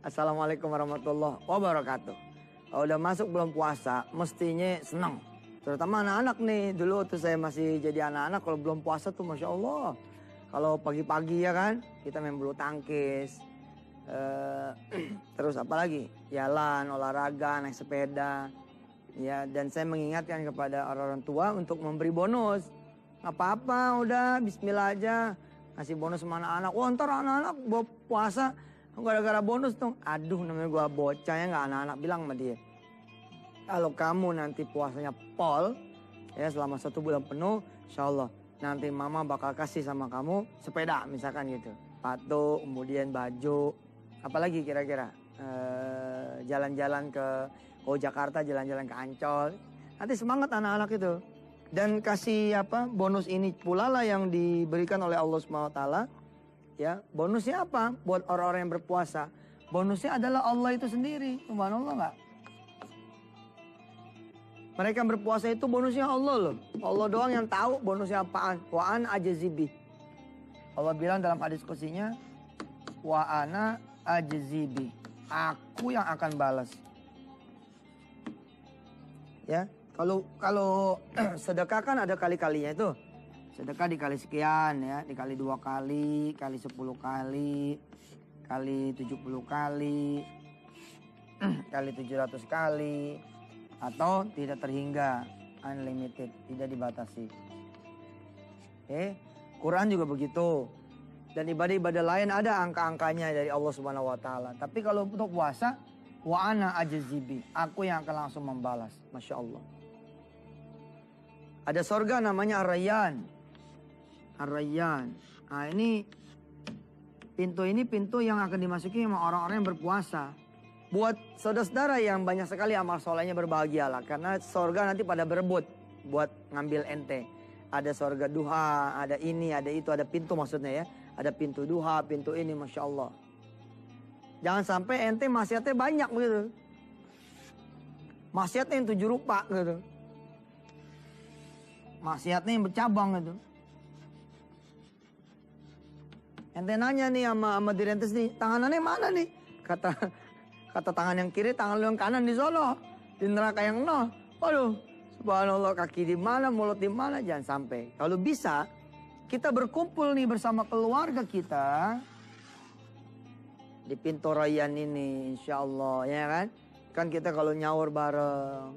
Assalamualaikum warahmatullahi wabarakatuh. Kalau udah masuk bulan puasa, mestinya senang. Terutama anak-anak nih. Dulu tuh saya masih jadi anak-anak, kalau belum puasa tuh Masya Allah. Kalau pagi-pagi ya kan, kita main bulu tangkis. Terus apa lagi? Jalan, olahraga, naik sepeda. Ya, dan saya mengingatkan kepada orang-orang tua untuk memberi bonus. Nggak apa-apa, udah bismillah aja. Ngasih bonus sama anak-anak. Wah, ntar anak-anak bawa puasa gara-gara bonus dong. Aduh, namanya gua bocah ya, nggak anak-anak bilang sama dia. Kalau kamu nanti puasanya pol, ya selama 1 bulan penuh, insya Allah nanti mama bakal kasih sama kamu sepeda misalkan gitu. Sepatu, kemudian baju, apalagi kira-kira. Jalan-jalan ke Jakarta, jalan-jalan ke Ancol. Nanti semangat anak-anak itu. Dan kasih bonus ini pula lah yang diberikan oleh Allah SWT. Ya, bonusnya apa? Buat orang-orang yang berpuasa. Bonusnya adalah Allah itu sendiri. Subhanallah nggak? Mereka yang berpuasa itu bonusnya Allah loh. Allah doang yang tahu bonusnya apaan. Wa ana ajzibi. Allah bilang dalam hadis qudsinya, wa ana ajzibi. Aku yang akan balas. Ya, kalau sedekah kan ada kali-kalinya itu. Sedekah dikali sekian ya, dikali 2 kali, kali 10 kali, kali 70 kali, kali 700 kali, atau tidak terhingga, unlimited, tidak dibatasi. Quran juga begitu. Dan ibadah-ibadah lain ada angka-angkanya dari Allah Subhanahu wa taala. Tapi kalau untuk puasa, wa ana ajzibi, aku yang akan langsung membalas. Masya Allah. Ada sorga namanya Ar-Rayyan. Ar-Rayyan. Nah ini pintu yang akan dimasuki sama orang-orang yang berpuasa. Buat saudara-saudara yang banyak sekali amal solehnya, berbahagialah. Karena sorga nanti pada berebut buat ngambil ente. Ada sorga duha, ada ini, ada itu, ada pintu maksudnya ya. Ada pintu duha, pintu ini, Masya Allah. Jangan sampai ente maksiatnya banyak gitu. Maksiatnya yang 7 rupa gitu. Maksiatnya yang bercabang gitu. Ente nanya nih sama direntes nih, tanganannya mana nih? Kata tangan yang kiri, tangan lu yang kanan di sono. Di neraka yang no. Waduh, subhanallah, kaki di mana, mulut di mana, jangan sampai. Kalau bisa, kita berkumpul nih bersama keluarga kita di pintu Rayyan ini, insya Allah, ya kan? Kan kita kalau nyaur bareng,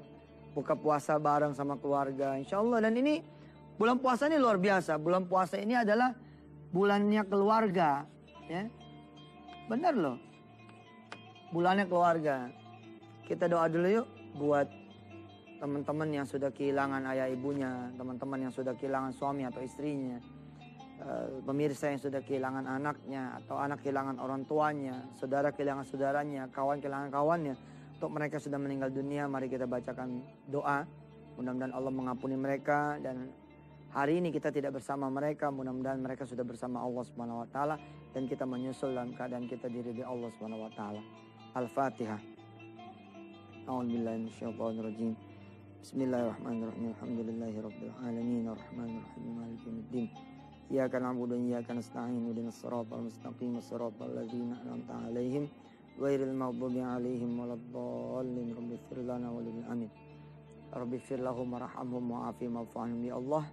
buka puasa bareng sama keluarga, insya Allah. Dan ini bulan puasa ini luar biasa. Bulan puasa ini adalah bulannya keluarga, ya. Benar loh. Bulannya keluarga. Kita doa dulu yuk buat teman-teman yang sudah kehilangan ayah ibunya, teman-teman yang sudah kehilangan suami atau istrinya, pemirsa yang sudah kehilangan anaknya, atau anak kehilangan orang tuanya, saudara kehilangan saudaranya, kawan kehilangan kawannya. Untuk mereka sudah meninggal dunia, mari kita bacakan doa. Mudah-mudahan Allah mengampuni mereka, dan hari ini kita tidak bersama mereka, mudah-mudahan mereka sudah bersama Allah Subhanahu wa taala, dan kita menyusul dalam keadaan kita diridhai Allah Subhanahu wa taala. Al-Fatihah. A'udzubillahi minasyaitonirrajim. Bismillahirrahmanirrahim. Alhamdulillahirabbil alamin arrahmanirrahim maliki yaumiddin. Iyyaka na'budu wa iyyaka nasta'in. Ihdinas siratal mustaqim, siratal ladzina an'amta 'alaihim ghairil maghdubi 'alaihim waladdallin. Rabbighfir lana wa lil amin. Rabbighfir lahum warhamhum wa'afihim wa'fu 'anhum. Ya Allah,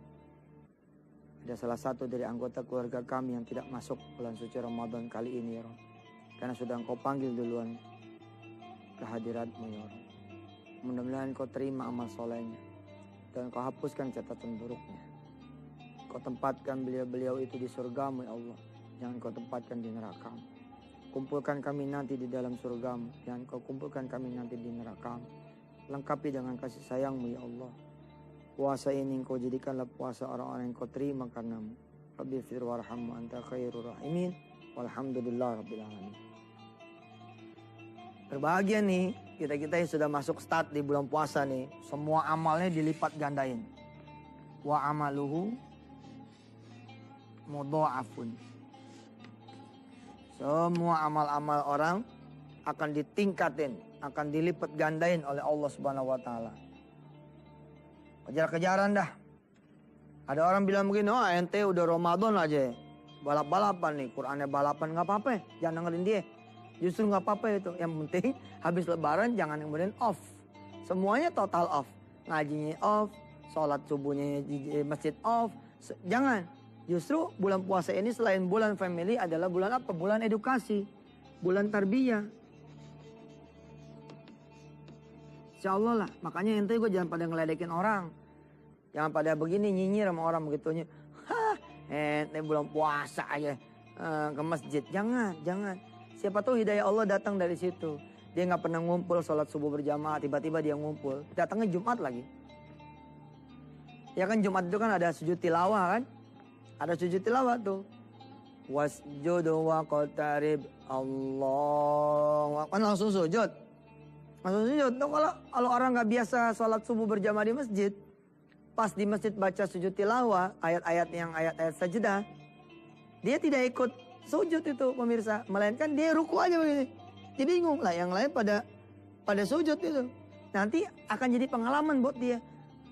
ada salah satu dari anggota keluarga kami yang tidak masuk bulan suci Ramadan kali ini ya Rabb. Karena sudah Engkau panggil duluan kehadirat-Mu ya Rabb. Mudah-mudahan Engkau terima amal solehnya, dan Engkau hapuskan catatan buruknya. Kau tempatkan beliau-beliau itu di surga-Mu ya Allah. Jangan Kau tempatkan di neraka-Mu. Kumpulkan kami nanti di dalam surga-Mu. Jangan Kau kumpulkan kami nanti di neraka-Mu. Lengkapi dengan kasih sayang-Mu ya Allah. Puasa ini Engkau jadikanlah puasa orang-orang yang Kau terima karena-Mu. Rabbighfir warhamhu anta khairur rahimin. Walhamdulillah rabbil alamin. Berbahagia nih kita-kita yang sudah masuk start di bulan puasa nih. Semua amalnya dilipat gandain. Wa amaluhu mudha'afun. Semua amal-amal orang akan ditingkatin, akan dilipat gandain oleh Allah Subhanahu wa taala. Kejar-kejaran dah. Ada orang bilang begini, ente udah Ramadan aja, balap-balapan nih, Qurannya balapan, nggak apa-apa, jangan dengerin dia. Justru nggak apa-apa itu. Yang penting habis lebaran jangan kemudian off. Semuanya total off. Ngajinya off, sholat subuhnya di masjid off. Jangan. Justru bulan puasa ini selain bulan family adalah bulan apa? Bulan edukasi. Bulan tarbiyah. Insya Allah lah. Makanya ente gue jangan pada ngeledekin orang. Jangan pada begini nyinyir sama orang begitunya. Hah, ente bulan puasa aja ke masjid. Jangan. Siapa tahu hidayah Allah datang dari situ. Dia nggak pernah ngumpul sholat subuh berjamaah. Tiba-tiba dia ngumpul. Datangnya Jumat lagi. Ya kan Jumat itu kan ada sujud tilawah kan. Ada sujud tilawah tuh. Wasjudu wa qatarib Allah. Kan langsung sujud. Langsung sujud. Tuh kalau orang nggak biasa sholat subuh berjamaah di masjid. Pas di masjid baca sujud tilawah. Ayat-ayat yang ayat-ayat sajadah. Dia tidak ikut sujud itu pemirsa. Melainkan dia ruku aja begini. Dia bingung lah. Yang lain pada sujud itu. Nanti akan jadi pengalaman buat dia.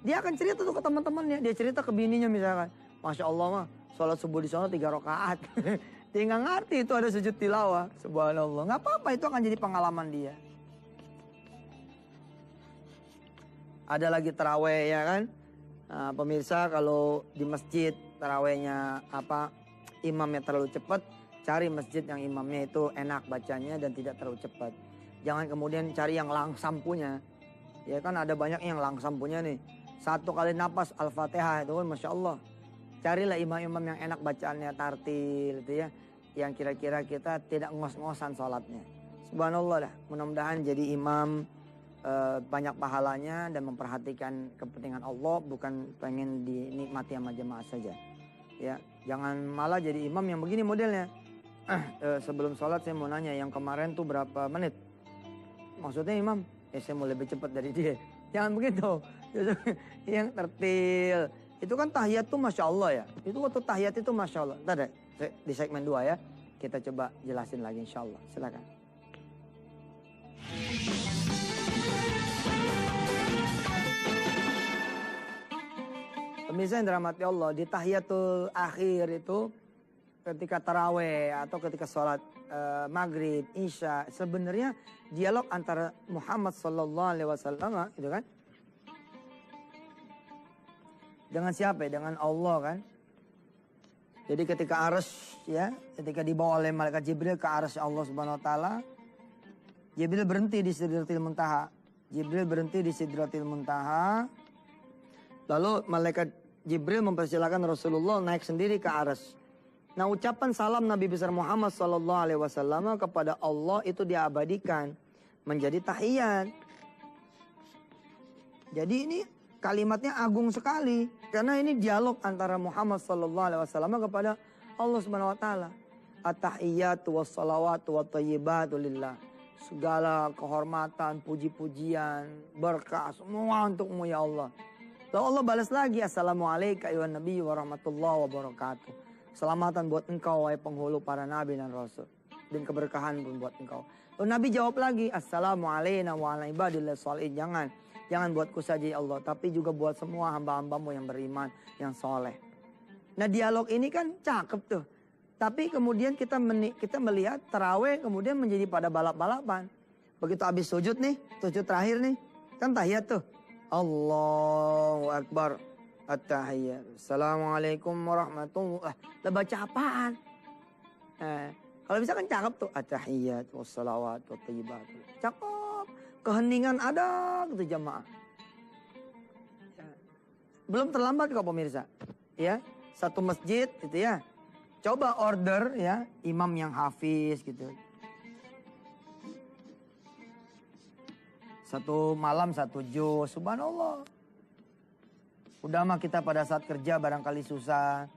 Dia akan cerita tuh ke teman-temannya. Dia cerita ke bininya misalkan. Masya Allah mah. Sholat subuh di sana 3 rakaat. Dia nggak ngerti itu ada sujud tilawah. Subhanallah. Nggak apa-apa itu akan jadi pengalaman dia. Ada lagi taraweh ya kan. Nah, pemirsa kalau di masjid tarawehnya imamnya terlalu cepat. Cari masjid yang imamnya itu enak bacanya dan tidak terlalu cepat. Jangan kemudian cari yang langsam punya. Ya kan ada banyak yang langsam punya nih. 1 kali napas Al-Fatihah itu kan Masya Allah. Carilah imam-imam yang enak bacaannya tartil itu ya. Yang kira-kira kita tidak ngos-ngosan sholatnya. Subhanallah dah. Mudah-mudahan jadi imam banyak pahalanya dan memperhatikan kepentingan Allah. Bukan pengen dinikmati sama jemaah saja. Ya, jangan malah jadi imam yang begini modelnya. Sebelum sholat saya mau nanya yang kemarin tuh berapa menit? Maksudnya imam? Saya mau lebih cepat dari dia. Jangan begitu. Yang tertil. Itu kan tahiyat tuh Masya Allah ya. Itu waktu tahiyat itu Masya Allah. Ntar deh, di segmen 2 ya. Kita coba jelasin lagi Insya Allah. Silakan. Pemirsa yang dirahmati Allah. Di tahiyatul akhir itu. Ketika taraweh atau ketika sholat maghrib, isya. Sebenarnya dialog antara Muhammad SAW gitu kan. Dengan siapa ya? Dengan Allah kan. Jadi ketika arsy ya, ketika dibawa oleh malaikat Jibril ke arsy Allah Subhanahu wa taala, Jibril berhenti di Sidratil Muntaha. Lalu malaikat Jibril mempersilahkan Rasulullah naik sendiri ke arsy. Nah, ucapan salam Nabi besar Muhammad SAW kepada Allah itu diabadikan menjadi tahiyat. Jadi ini kalimatnya agung sekali. Karena ini dialog antara Muhammad SAW kepada Allah Subhanahu wa taala. At-tahiyyatu was-salawatu wat-thayyibatu lillah. Segala kehormatan, puji-pujian, berkah semua untukmu ya Allah. Lalu Allah balas lagi, Assalamualaikum ayuhan nabi warahmatullahi wabarakatuh. Keselamatan buat engkau wahai penghulu para nabi dan rasul. Dan keberkahan pun buat engkau. Lalu Nabi jawab lagi, Assalamualaikum wa ala ibadillah sholihin. Jangan buatku saja ya Allah, tapi juga buat semua hamba-hambamu yang beriman, yang soleh. Nah dialog ini kan cakep tuh. Tapi kemudian kita melihat taraweh kemudian menjadi pada balap-balapan. Begitu habis sujud nih, sujud terakhir nih. Kan tahiyat tuh. Allahu Akbar. At-tahiyyat. Assalamualaikum warahmatullahi wabarakatuh. Lah baca apaan? Kalau bisa kan cakep tuh. At-tahiyyat wassalawat wattayyibat. Cakep. Keheningan ada gitu jamaah. Ya. Belum terlambat kok pemirsa. Ya, satu masjid gitu ya. Coba order ya imam yang hafiz gitu. Satu malam 1 juz, subhanallah. Udah mah kita pada saat kerja barangkali susah.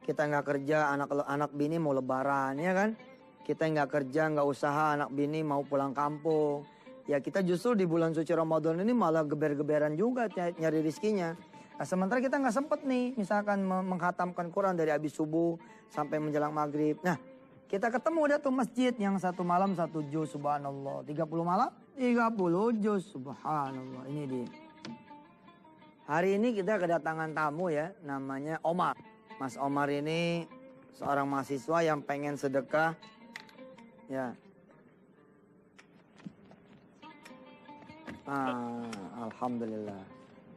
Kita nggak kerja, anak bini mau lebaran ya kan. Kita nggak kerja, nggak usaha, anak bini mau pulang kampung. Ya kita justru di bulan suci Ramadan ini malah geber-geberan juga nyari rizkinya. Nah, sementara kita nggak sempet nih misalkan menghatamkan Quran dari habis subuh sampai menjelang maghrib. Nah kita ketemu udah tuh masjid yang 1 malam 1 juz subhanallah. 30 malam 30 juz subhanallah. Ini dia. Hari ini kita kedatangan tamu ya namanya Omar. Mas Omar ini seorang mahasiswa yang pengen sedekah. Ya. Alhamdulillah.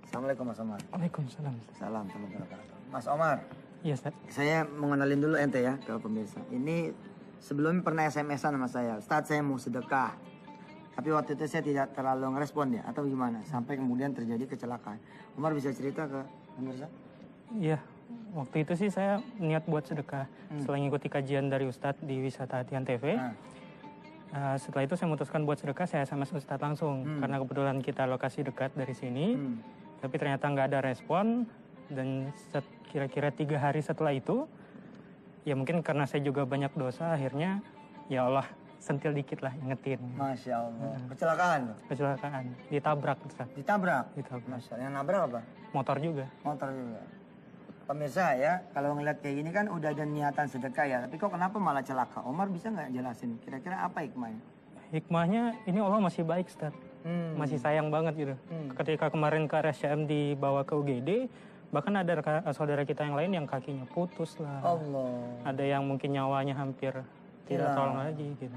Assalamualaikum Mas Omar. Waalaikumsalam. Salam teman-teman. Mas Omar, Iya, Ustaz. saya mengenalin dulu ente ya ke pemirsa. Ini sebelumnya pernah SMS-an sama saya. Ustaz, saya mau sedekah. Tapi waktu itu saya tidak terlalu ngerespon ya, atau gimana? Sampai kemudian terjadi kecelakaan. Omar bisa cerita ke pemirsa? Iya, waktu itu sih saya niat buat sedekah. Setelah ngikuti kajian dari Ustadz di Wisata Hatian TV. Setelah itu saya memutuskan buat sedekah, saya SMS Ustadz langsung. Karena kebetulan kita lokasi dekat dari sini. Tapi ternyata nggak ada respon. Dan kira-kira 3 hari setelah itu, ya mungkin karena saya juga banyak dosa, akhirnya ya Allah sentil dikit lah ingetin. Masya Allah. Kecelakaan loh? Kecelakaan, ditabrak Ustadz. Ditabrak? Ditabrak. Masya Allah. Yang nabrak apa? Motor juga. Motor juga. Pemirsa ya, kalau ngeliat kayak gini kan udah ada niatan sedekah ya. Tapi kok kenapa malah celaka? Omar bisa nggak jelasin? Kira-kira apa hikmahnya? Hikmahnya ini Allah masih baik, Ustadz. Masih sayang banget gitu. Ketika kemarin ke RSCM dibawa ke UGD, bahkan ada saudara kita yang lain yang kakinya putus lah. Allah. Ada yang mungkin nyawanya hampir tidak tolong lagi gitu.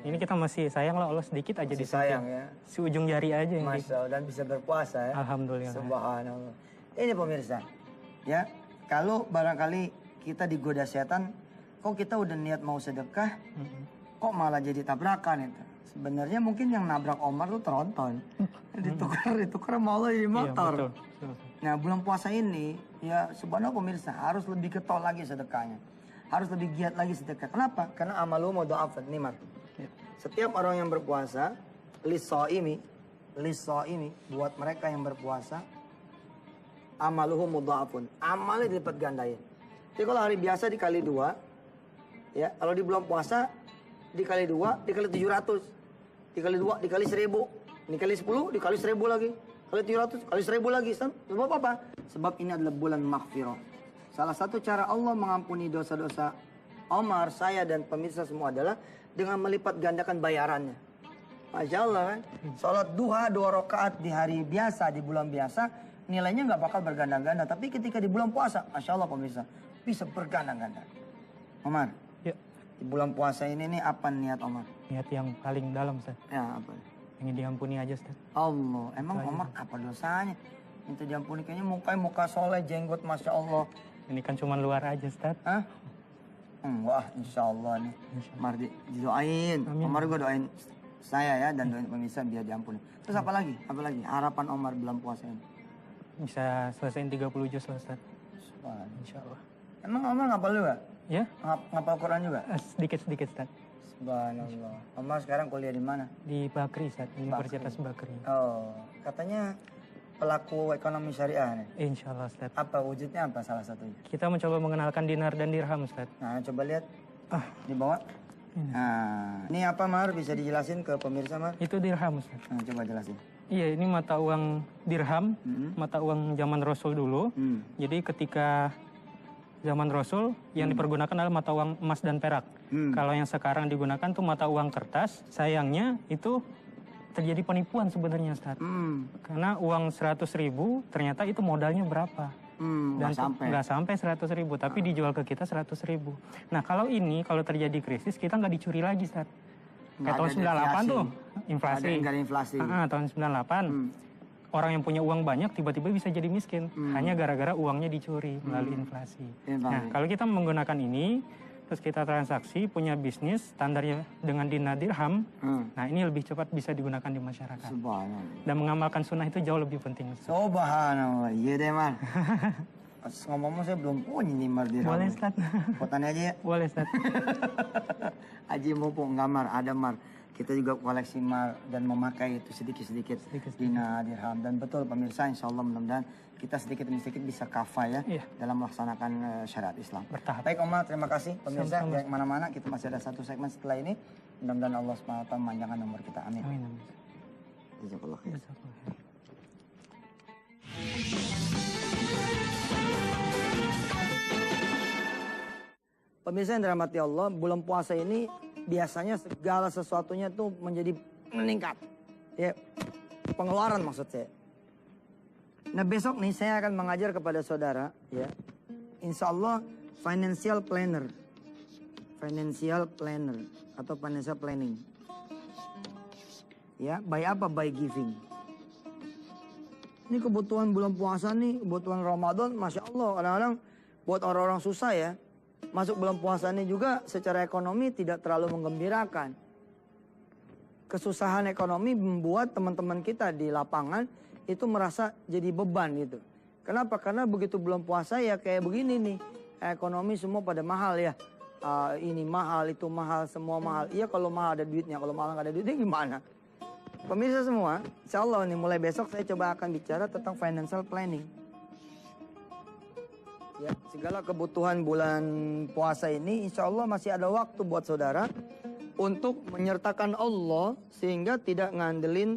Ini kita masih sayang lah, Allah sedikit aja Masih disentil. sayang ya. Si ujung jari aja yang Masya Allah, dan bisa berpuasa ya. Alhamdulillah. Subhanallah. Ini pemirsa, ya kalau barangkali kita digoda setan, kok kita udah niat mau sedekah, kok malah jadi tabrakan itu. Sebenarnya mungkin yang nabrak Omar tuh tronton, ditukar sama Allah jadi motor. Iya, betul. Nah bulan puasa ini, ya subhanallah pemirsa harus lebih getol lagi sedekahnya. Harus lebih giat lagi sedekah. Kenapa? Karena amalu mudha'afan. Nih Mar. Setiap orang yang berpuasa, lis-shaimi, buat mereka yang berpuasa, amaluhu mudha'afun. Amalnya dilipat gandain. Jadi kalau hari biasa dikali 2, ya kalau di bulan puasa dikali 2, dikali 700. Dikali 2, dikali 1000. Dikali 10, dikali 1000 lagi. Kali 700, kali 1000 lagi. Sebab apa? Sebab ini adalah bulan maghfirah. Salah satu cara Allah mengampuni dosa-dosa Omar, saya, dan pemirsa semua adalah dengan melipat gandakan bayarannya. Masya Allah kan? Sholat duha 2 rakaat di hari biasa, di bulan biasa, nilainya nggak bakal berganda-ganda. Tapi ketika di bulan puasa, Masya Allah pemirsa, bisa berganda-ganda. Omar, Ya, di bulan puasa ini nih apa niat Omar? niat yang paling dalam, Ustaz. Ya apa? Ingin diampuni aja, Ustaz. Allah, emang Omar apa dosanya? Minta diampuni, kayaknya mukanya muka soleh, jenggot Masya Allah. Ini kan cuma luar aja, Ustaz. Hah? Wah, insya Allah nih. Omar didoain. Amin. Omar juga doain saya ya, dan doain pemirsa biar diampuni. Terus apa lagi? Apa lagi? Harapan Omar bulan puasa ini? Bisa selesaiin 30 juz lah, Ustaz. Subhanallah. Insya Allah. Emang Omar ngapal juga? Ya, Ngapal Quran juga? sedikit-sedikit, Ustaz. Subhanallah. Omar sekarang kuliah di mana? Di Bakri, Ustaz. Universitas Bakri. Oh, katanya pelaku ekonomi syariah nih. Insya Allah, Ustaz. Apa wujudnya apa salah satunya? Kita mencoba mengenalkan dinar dan dirham, Ustaz. Nah, coba lihat. Di bawah. Nah, ini apa Mar? Bisa dijelasin ke pemirsa Mar? Itu dirham, Ustaz. Nah, coba jelasin. Iya, ini mata uang dirham, mata uang zaman Rasul dulu. Jadi ketika zaman Rasul yang dipergunakan adalah mata uang emas dan perak. Kalau yang sekarang digunakan tuh mata uang kertas. Sayangnya itu terjadi penipuan sebenarnya, Ustaz. Karena uang 100.000 ternyata itu modalnya berapa? Dan nggak sampai 100.000, tapi dijual ke kita 100.000. Nah kalau terjadi krisis kita nggak dicuri lagi, Ustaz. Kayak tahun 98 tuh inflasi. Nggak ada inflasi. Tahun 98 orang yang punya uang banyak tiba-tiba bisa jadi miskin hanya gara-gara uangnya dicuri melalui inflasi. Nah kalau kita menggunakan ini terus kita transaksi punya bisnis standarnya dengan dinar dirham, nah ini lebih cepat bisa digunakan di masyarakat. Subhanallah. Dan mengamalkan sunnah itu jauh lebih penting. Subhanallah. Iya deh Mar. Pas ngomong saya belum punya nih Mar dirham. Boleh, Ustaz. Fotonya aja ya. Boleh, Ustaz. Aji mumpung nggak Mar, ada Mar. Kita juga koleksi Mar dan memakai itu sedikit-sedikit dinar dirham. Dan betul pemirsa, insya Allah mudah-mudahan kita sedikit demi sedikit bisa kafa ya dalam melaksanakan syariat Islam. Bertahap. Baik Omar, terima kasih pemirsa. Jangan kemana-mana, kita masih ada satu segmen setelah ini. Mudah-mudahan Allah SWT memanjangkan umur kita. Amin. Amin. Jazakallah khair. Pemirsa yang dirahmati Allah, bulan puasa ini biasanya segala sesuatunya tuh menjadi meningkat. Ya, pengeluaran maksud saya. Nah besok nih saya akan mengajar kepada saudara, ya, insya Allah financial planner atau financial planning. Ya, by apa? By giving. Ini kebutuhan bulan puasa nih, kebutuhan Ramadan, Masya Allah. Kadang-kadang buat orang-orang susah ya, masuk bulan puasa ini juga secara ekonomi tidak terlalu menggembirakan. Kesusahan ekonomi membuat teman-teman kita di lapangan itu merasa jadi beban gitu. Kenapa? Karena begitu bulan puasa ya kayak begini nih, ekonomi semua pada mahal ya. Ini mahal, itu mahal, semua mahal. Iya kalau mahal ada duitnya, kalau mahal nggak ada duitnya gimana? Pemirsa semua, insya Allah nih mulai besok saya coba akan bicara tentang financial planning. Ya, segala kebutuhan bulan puasa ini insya Allah masih ada waktu buat saudara untuk menyertakan Allah sehingga tidak ngandelin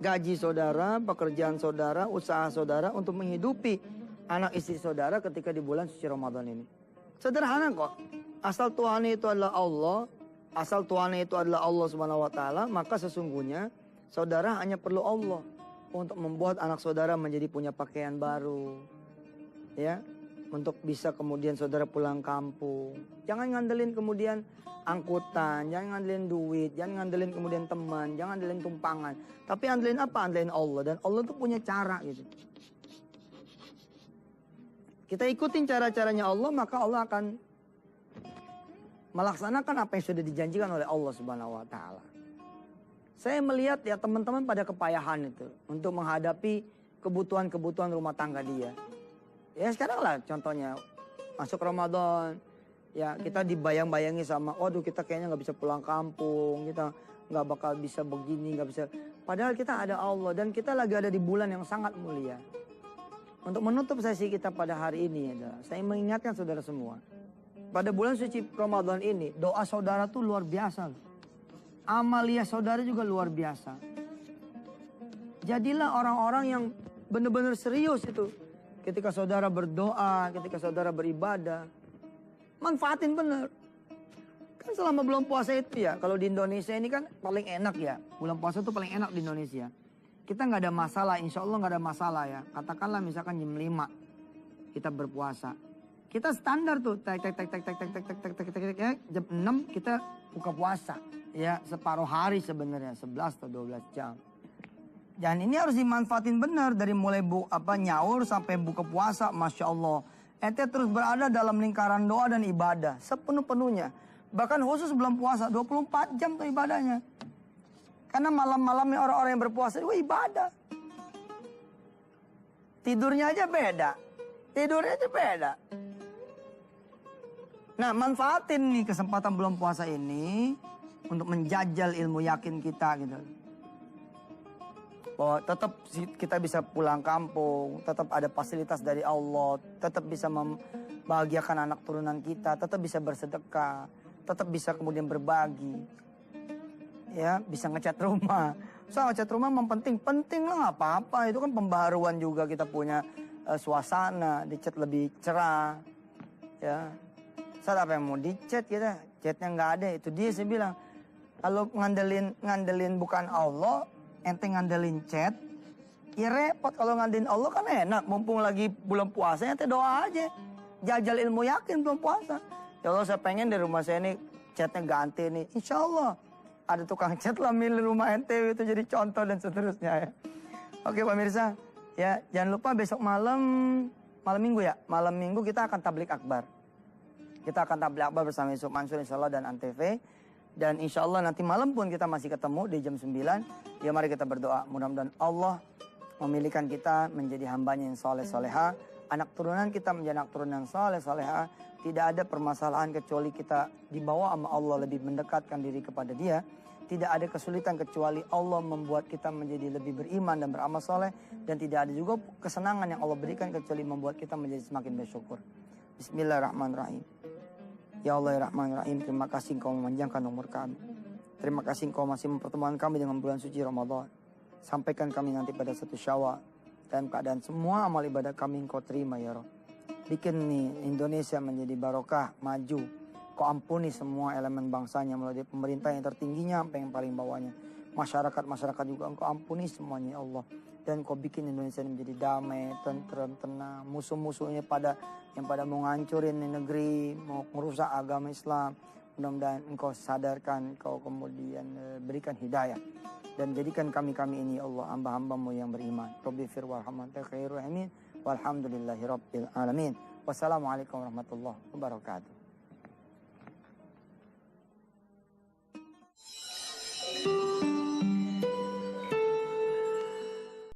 gaji saudara, pekerjaan saudara, usaha saudara untuk menghidupi anak istri saudara ketika di bulan suci Ramadan ini. Sederhana kok. Asal Tuhan itu adalah Allah, asal Tuhan itu adalah Allah Subhanahu wa taala, maka sesungguhnya saudara hanya perlu Allah untuk membuat anak saudara menjadi punya pakaian baru. Ya, untuk bisa kemudian saudara pulang kampung. Jangan ngandelin kemudian angkutan, jangan ngandelin duit, jangan ngandelin kemudian teman, jangan ngandelin tumpangan. Tapi ngandelin apa? Ngandelin Allah. Dan Allah tuh punya cara gitu. Kita ikutin cara-caranya Allah, maka Allah akan melaksanakan apa yang sudah dijanjikan oleh Allah Subhanahu wa taala. Saya melihat ya teman-teman pada kepayahan itu untuk menghadapi kebutuhan-kebutuhan rumah tangga dia. Ya sekarang lah contohnya masuk Ramadan, ya kita dibayang-bayangi sama, waduh kita kayaknya nggak bisa pulang kampung, kita nggak bakal bisa begini, nggak bisa. Padahal kita ada Allah dan kita lagi ada di bulan yang sangat mulia. Untuk menutup sesi kita pada hari ini adalah saya mengingatkan saudara semua, pada bulan suci Ramadan ini doa saudara tuh luar biasa, amalia saudara juga luar biasa. Jadilah orang-orang yang benar-benar serius itu. Ketika saudara berdoa, ketika saudara beribadah, manfaatin benar. Kan selama bulan puasa itu ya, kalau di Indonesia ini kan paling enak ya. Bulan puasa itu paling enak di Indonesia. Kita nggak ada masalah, insya Allah nggak ada masalah ya. Katakanlah misalkan jam 5 kita berpuasa. Kita standar tuh, jam 6 kita buka puasa. Ya separuh hari sebenarnya, 11 atau 12 jam. Dan ini harus dimanfaatin benar dari mulai nyaur sampai buka puasa, Masya Allah. Ente terus berada dalam lingkaran doa dan ibadah sepenuh-penuhnya. Bahkan khusus bulan puasa 24 jam tuh ibadahnya. Karena malam-malamnya orang-orang yang berpuasa juga ibadah. Tidurnya aja beda. Nah manfaatin nih kesempatan bulan puasa ini untuk menjajal ilmu yakin kita gitu. Bahwa tetap kita bisa pulang kampung, tetap ada fasilitas dari Allah, tetap bisa membahagiakan anak turunan kita, tetap bisa bersedekah, tetap bisa kemudian berbagi, ya bisa ngecat rumah. So ngecat rumah penting lah nggak apa-apa, itu kan pembaharuan juga kita punya suasana, dicat lebih cerah, ya. Saat apa yang mau dicat kita, catnya nggak ada, itu dia saya bilang. Kalau ngandelin bukan Allah, ente ngandelin chat, ya repot. Kalau ngandelin Allah kan enak. Mumpung lagi bulan puasa, ente doa aja. Jajal ilmu yakin bulan puasa. Ya Allah saya pengen di rumah saya ini chatnya ganti nih. Insya Allah ada tukang chat lah milih rumah ente itu jadi contoh dan seterusnya ya. Oke pemirsa, ya jangan lupa besok malam minggu ya. Malam minggu kita akan tablik akbar. Kita akan tablik akbar bersama Yusuf Mansur insya Allah dan Antv. Dan insya Allah nanti malam pun kita masih ketemu di jam 9. Ya mari kita berdoa. Mudah-mudahan Allah memilihkan kita menjadi hambanya yang soleh soleha. Anak turunan kita menjadi anak turunan yang soleh soleha. Tidak ada permasalahan kecuali kita dibawa sama Allah lebih mendekatkan diri kepada dia. Tidak ada kesulitan kecuali Allah membuat kita menjadi lebih beriman dan beramal soleh. Dan tidak ada juga kesenangan yang Allah berikan kecuali membuat kita menjadi semakin bersyukur. Bismillahirrahmanirrahim. Ya Allah ya Rahman ya Rahim, terima kasih Engkau memanjangkan umur kami. Terima kasih Engkau masih mempertemukan kami dengan bulan suci Ramadan. Sampaikan kami nanti pada 1 Syawal. Dalam keadaan semua amal ibadah kami Engkau terima ya Rabb. Bikin nih Indonesia menjadi barokah, maju. Kau ampuni semua elemen bangsanya melalui pemerintah yang tertingginya sampai yang paling bawahnya. Masyarakat juga Engkau ampuni semuanya ya Allah. Dan Kau bikin Indonesia menjadi damai, tenteram, tenang. Musuh-musuhnya yang pada mau ngancurin negeri, mau merusak agama Islam, Mudah-mudahan Engkau sadarkan, Engkau kemudian berikan hidayah. Dan jadikan kami-kami ini Allah hamba-hambamu yang beriman. Rabbi fir warhamah khairul rahimin. Walhamdulillahi rabbil alamin. Wassalamualaikum warahmatullahi wabarakatuh.